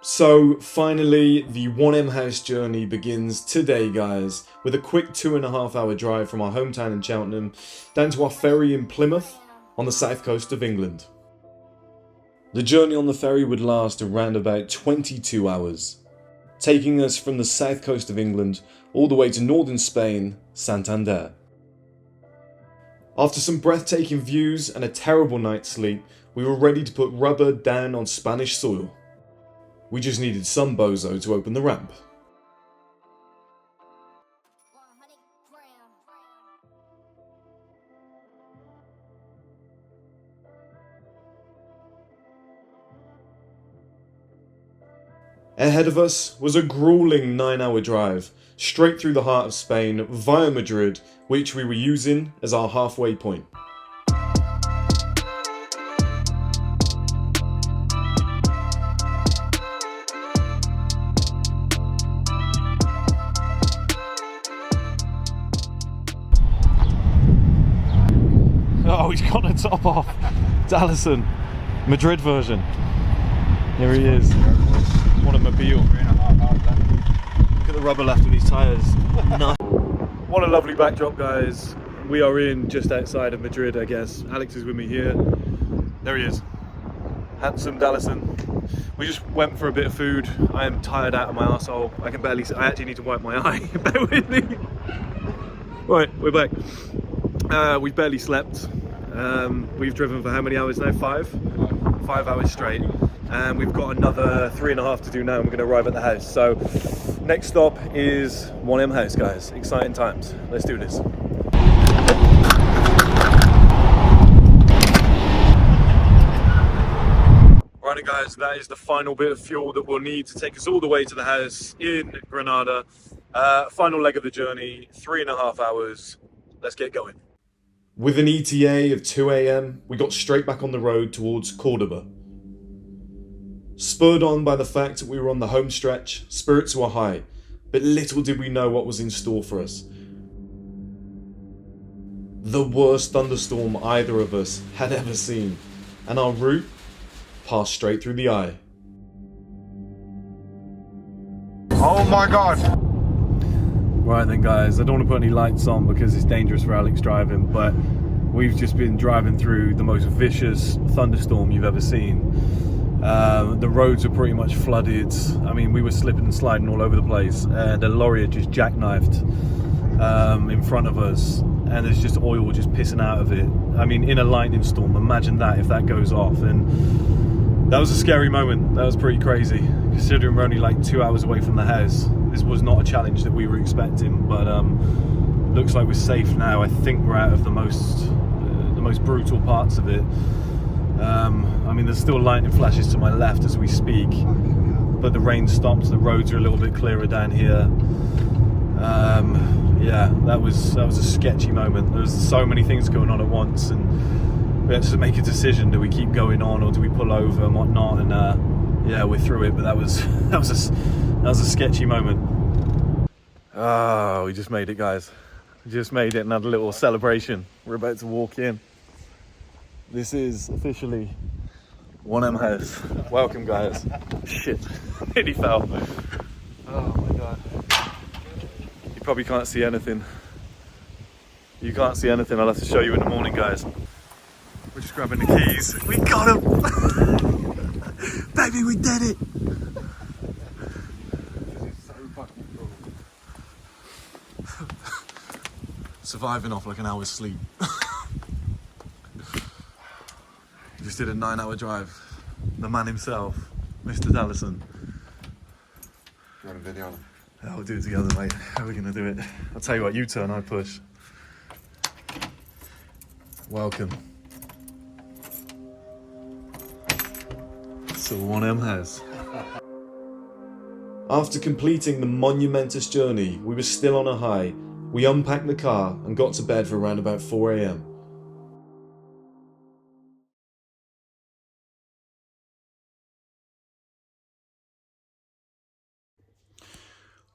So finally, the 1M house journey begins today, guys, with a quick 2.5 hour drive from our hometown in Cheltenham down to our ferry in Plymouth on the south coast of England. The journey on the ferry would last around about 22 hours, taking us from the south coast of England all the way to northern Spain, Santander. After some breathtaking views and a terrible night's sleep, we were ready to put rubber down on Spanish soil. We just needed some bozo to open the ramp. Ahead of us was a grueling 9-hour drive, straight through the heart of Spain via Madrid, which we were using as our halfway point. Oh, he's got the top off. It's Allison, Madrid version. Here he is. What a mobile. 3.5 hours left. Look at the rubber left on these tyres. Nice. What a lovely backdrop, guys. We are in just outside of Madrid, I guess. Alex is with me here. There he is. Handsome Dallison. We just went for a bit of food. I am tired out of my arsehole. I actually need to wipe my eye. Bear with me. Right, we're back. We've barely slept. We've driven for how many hours now? 5 hours straight, and we've got another 3.5 to do now, and we're going to arrive at the house. So next stop is 1M house, guys. Exciting times. Let's do this. Right, guys, that is the final bit of fuel that we'll need to take us all the way to the house in Granada. Final leg of the journey, 3.5 hours. Let's get going. With an ETA of 2 AM, we got straight back on the road towards Cordoba. Spurred on by the fact that we were on the home stretch, spirits were high, but little did we know what was in store for us. The worst thunderstorm either of us had ever seen, and our route passed straight through the eye. Oh my god! Right then, guys, I don't want to put any lights on because it's dangerous for Alex driving, but we've just been driving through the most vicious thunderstorm you've ever seen. The roads are pretty much flooded. I mean, we were slipping and sliding all over the place, and a lorry had just jackknifed in front of us, and there's just oil just pissing out of it. I mean, in a lightning storm, imagine that if that goes off. And that was a scary moment. That was pretty crazy, considering we're only like 2 hours away from the house. This was not a challenge that we were expecting, but looks like we're safe now. I think we're out of the most brutal parts of it. I mean, there's still lightning flashes to my left as we speak, but the rain stopped. The roads are a little bit clearer down here. Yeah, that was a sketchy moment. There was so many things going on at once, and we had to make a decision. Do we keep going on or do we pull over and whatnot? And yeah, we're through it, but that was a sketchy moment. Oh, we just made it, guys. We just made it and had a little celebration. We're about to walk in. This is officially 1M house. Welcome, guys. Shit, nearly fell. Oh my god. You probably can't see anything. You can't see anything. I'll have to show you in the morning, guys. We're just grabbing the keys. We got them! Baby, we did it! Surviving off like an hour's sleep. Just did a 9-hour drive. The man himself, Mr. Dallison. You want a video? Yeah, we'll do it together, mate. How are we gonna do it? I'll tell you what, you turn, I push. Welcome. So 1M house. After completing the monumentous journey, we were still on a high. We unpacked the car and got to bed for around about 4 AM.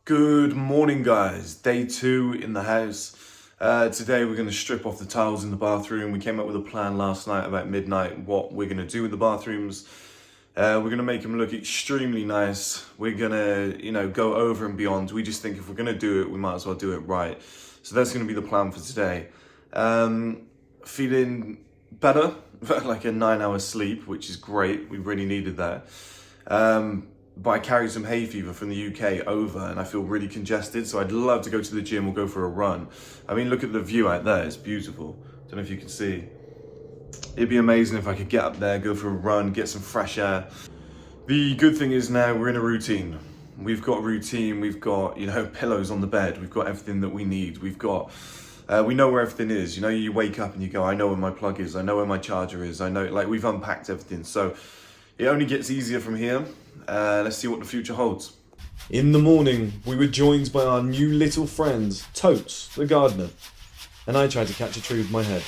Good morning, guys. Day 2 in the house. Today we're going to strip off the tiles in the bathroom. We came up with a plan last night about midnight what we're going to do with the bathrooms. We're going to make them look extremely nice. We're going to, you know, go over and beyond. We just think if we're going to do it, we might as well do it right. So that's going to be the plan for today. Feeling better, like a 9-hour sleep, which is great. We really needed that. But I carried some hay fever from the UK over and I feel really congested. So I'd love to go to the gym or go for a run. I mean, look at the view out there. It's beautiful. Don't know if you can see. It'd be amazing if I could get up there, go for a run, get some fresh air. The good thing is now we're in a routine. We've got routine, we've got, you know, pillows on the bed. We've got everything that we need. We've got, we know where everything is. You know, you wake up and you go, I know where my plug is. I know where my charger is. I know, like, we've unpacked everything. So it only gets easier from here. Let's see what the future holds. In the morning, we were joined by our new little friend, Totes, the gardener. And I tried to catch a tree with my head.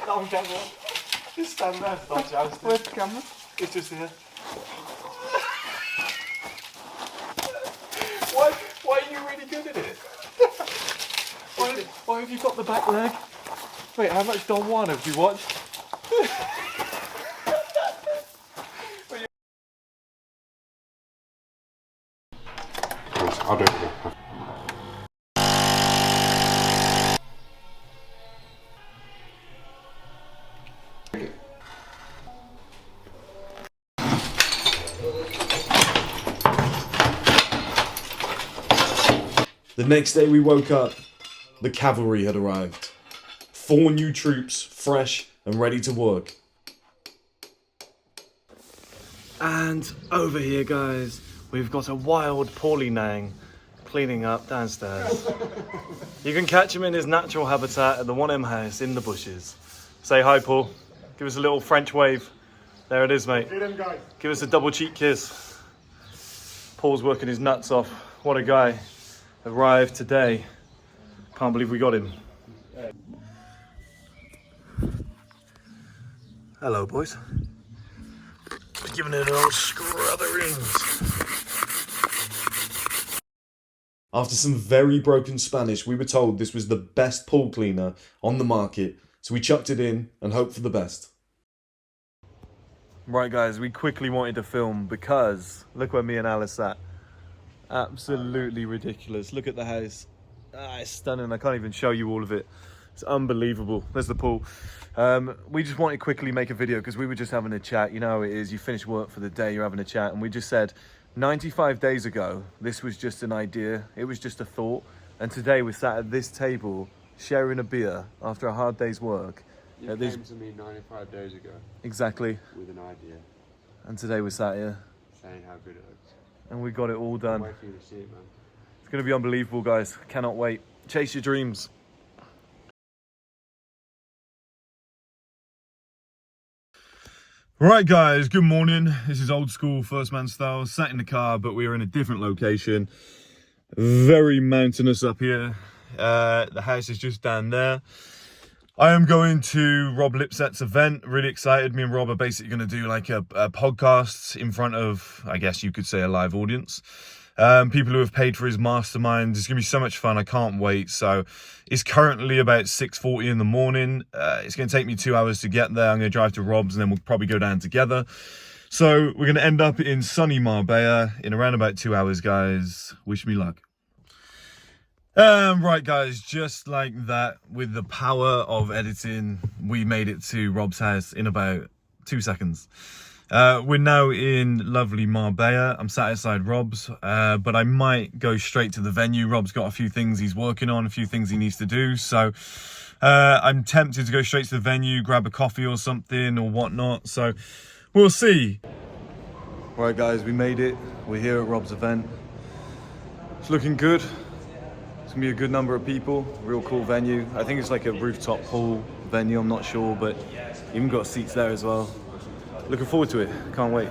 On camera. Just stand there. Where's the camera? It's just here. Why are you really good at it? Why have you got the back leg? Wait, how much Don Juan have you watched? I'll do it. The next day we woke up, the cavalry had arrived. 4 new troops, fresh and ready to work. And over here, guys, we've got a wild Paulie Nang cleaning up downstairs. You can catch him in his natural habitat at the 1M house in the bushes. Say hi, Paul. Give us a little French wave. There it is, mate. Give us a double cheek kiss. Paul's working his nuts off. What a guy. Arrived today. Can't believe we got him. Hello, boys. Giving it an old scrutherings. After some very broken Spanish, we were told this was the best pool cleaner on the market, so we chucked it in and hoped for the best. Right, guys, we quickly wanted to film because look where me and Alice sat. Absolutely ridiculous. Look at the house. It's stunning. I can't even show you all of it. It's unbelievable. There's the pool. We just wanted to quickly make a video because we were just having a chat. You know how it is. You finish work for the day, you're having a chat. And we just said 95 days ago, this was just an idea. It was just a thought. And today we're sat at this table sharing a beer after a hard day's work. You came to me 95 days ago. Exactly. With an idea. And today we're sat here. Saying how good it looks. And we got it all done. Can't wait for you to see it, man. It's going to be unbelievable, guys. Cannot wait. Chase your dreams. Right, guys, good morning. This is old school first man style. Sat in the car, but we're in a different location. Very mountainous up here. The house is just down there. I am going to Rob Lipset's event. Really excited. Me and Rob are basically going to do like a podcast in front of, I guess you could say, a live audience. People who have paid for his mastermind. It's going to be so much fun. I can't wait. So it's currently about 6:40 in the morning. It's going to take me 2 hours to get there. I'm going to drive to Rob's and then we'll probably go down together. So we're going to end up in sunny Marbella in around about 2 hours, guys. Wish me luck. Right guys, just like that, with the power of editing, we made it to Rob's house in about 2 seconds. We're now in lovely Marbella. I'm sat outside Rob's, but I might go straight to the venue. Rob's got a few things he's working on, a few things he needs to do, so I'm tempted to go straight to the venue, grab a coffee or something or whatnot, so we'll see. Right guys, we made it. We're here at Rob's event. It's looking good. It's gonna be a good number of people, real cool venue. I think it's like a rooftop pool venue, I'm not sure, but even got seats there as well. Looking forward to it, can't wait.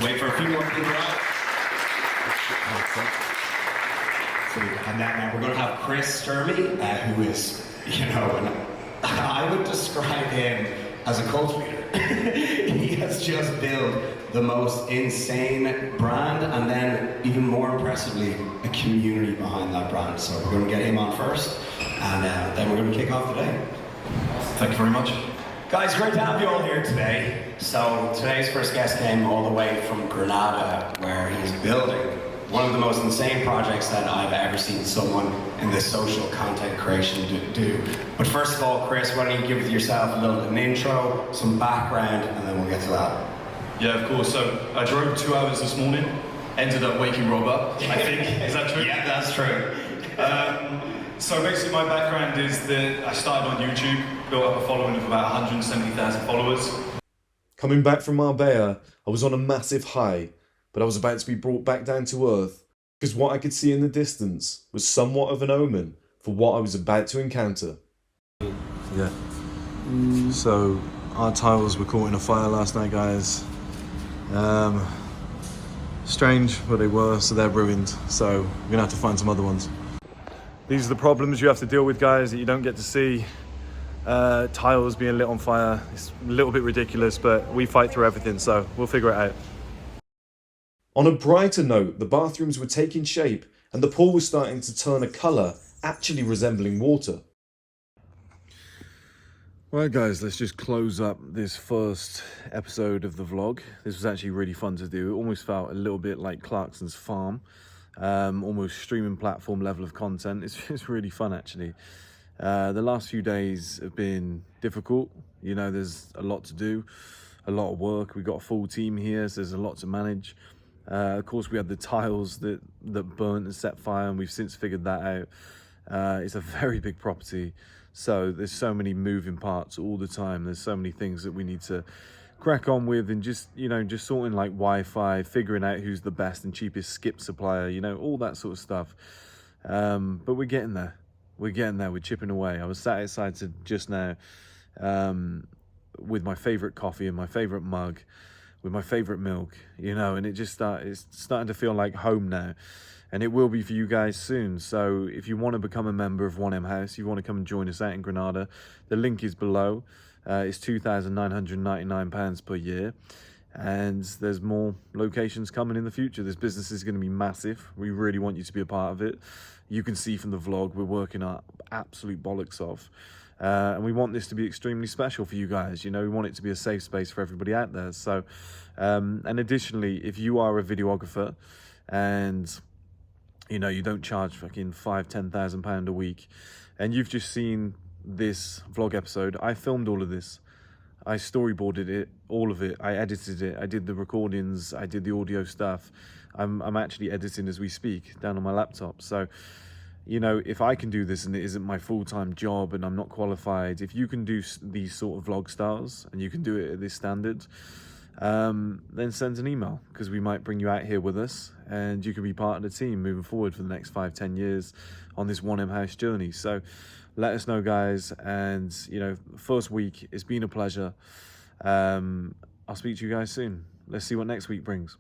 Wait for a few more people out. And then we're going to have Chris Sturmey, who is, I would describe him as a cult leader. He has just built the most insane brand, and then even more impressively, a community behind that brand. So we're going to get him on first, and then we're going to kick off the day. Thank you very much. Guys, great to have you all here today. So today's first guest came all the way from Granada, where he's building one of the most insane projects that I've ever seen someone in the social content creation do. But first of all, Chris, why don't you give yourself an intro, some background, and then we'll get to that. Yeah, of course. So I drove 2 hours this morning, ended up waking Rob up, I think. Is that true? Yeah, that's true. So basically my background is that I started on YouTube, built up a following of about 170,000 followers. Coming back from Marbella, I was on a massive high, but I was about to be brought back down to earth because what I could see in the distance was somewhat of an omen for what I was about to encounter. Yeah. So our tiles were caught in a fire last night, guys. Strange, but they were, so they're ruined. So we're gonna have to find some other ones. These are the problems you have to deal with, guys, that you don't get to see. Tiles being lit on fire. It's a little bit ridiculous, but we fight through everything, so we'll figure it out. On a brighter note, the bathrooms were taking shape and the pool was starting to turn a colour actually resembling water. Right guys, let's just close up this first episode of the vlog. This was actually really fun to do. It almost felt a little bit like Clarkson's Farm. Almost streaming platform level of content. It's really fun actually. The last few days have been difficult. There's a lot to do, a lot of work. We've got a full team here, so there's a lot to manage. Of course, we had the tiles that burnt and set fire, and we've since figured that out. It's a very big property, so there's so many moving parts all the time. There's so many things that we need to crack on with, and just sorting like Wi-Fi, figuring out who's the best and cheapest skip supplier, all that sort of stuff. But we're getting there. We're chipping away. I was sat outside just now with my favorite coffee and my favorite mug, with my favorite milk, and it's starting to feel like home now, and it will be for you guys soon. So if you want to become a member of 1M House, you want to come and join us out in Granada, the link is below. It's £2,999 per year, and there's more locations coming in the future. This business is going to be massive. We really want you to be a part of it. You can see from the vlog we're working our absolute bollocks off. And we want this to be extremely special for you guys. We want it to be a safe space for everybody out there. So, and additionally, if you are a videographer and, you don't charge fucking £5,000-10,000 a week, and you've just seen this vlog episode, I filmed all of this. I storyboarded it, all of it. I edited it. I did the recordings. I did the audio stuff. I'm actually editing as we speak down on my laptop. So, if I can do this and it isn't my full-time job and I'm not qualified, if you can do these sort of vlog styles and you can do it at this standard, then send an email, because we might bring you out here with us and you can be part of the team moving forward for the next 5-10 years on this 1M House journey. So let us know, guys. And, first week, it's been a pleasure. I'll speak to you guys soon. Let's see what next week brings.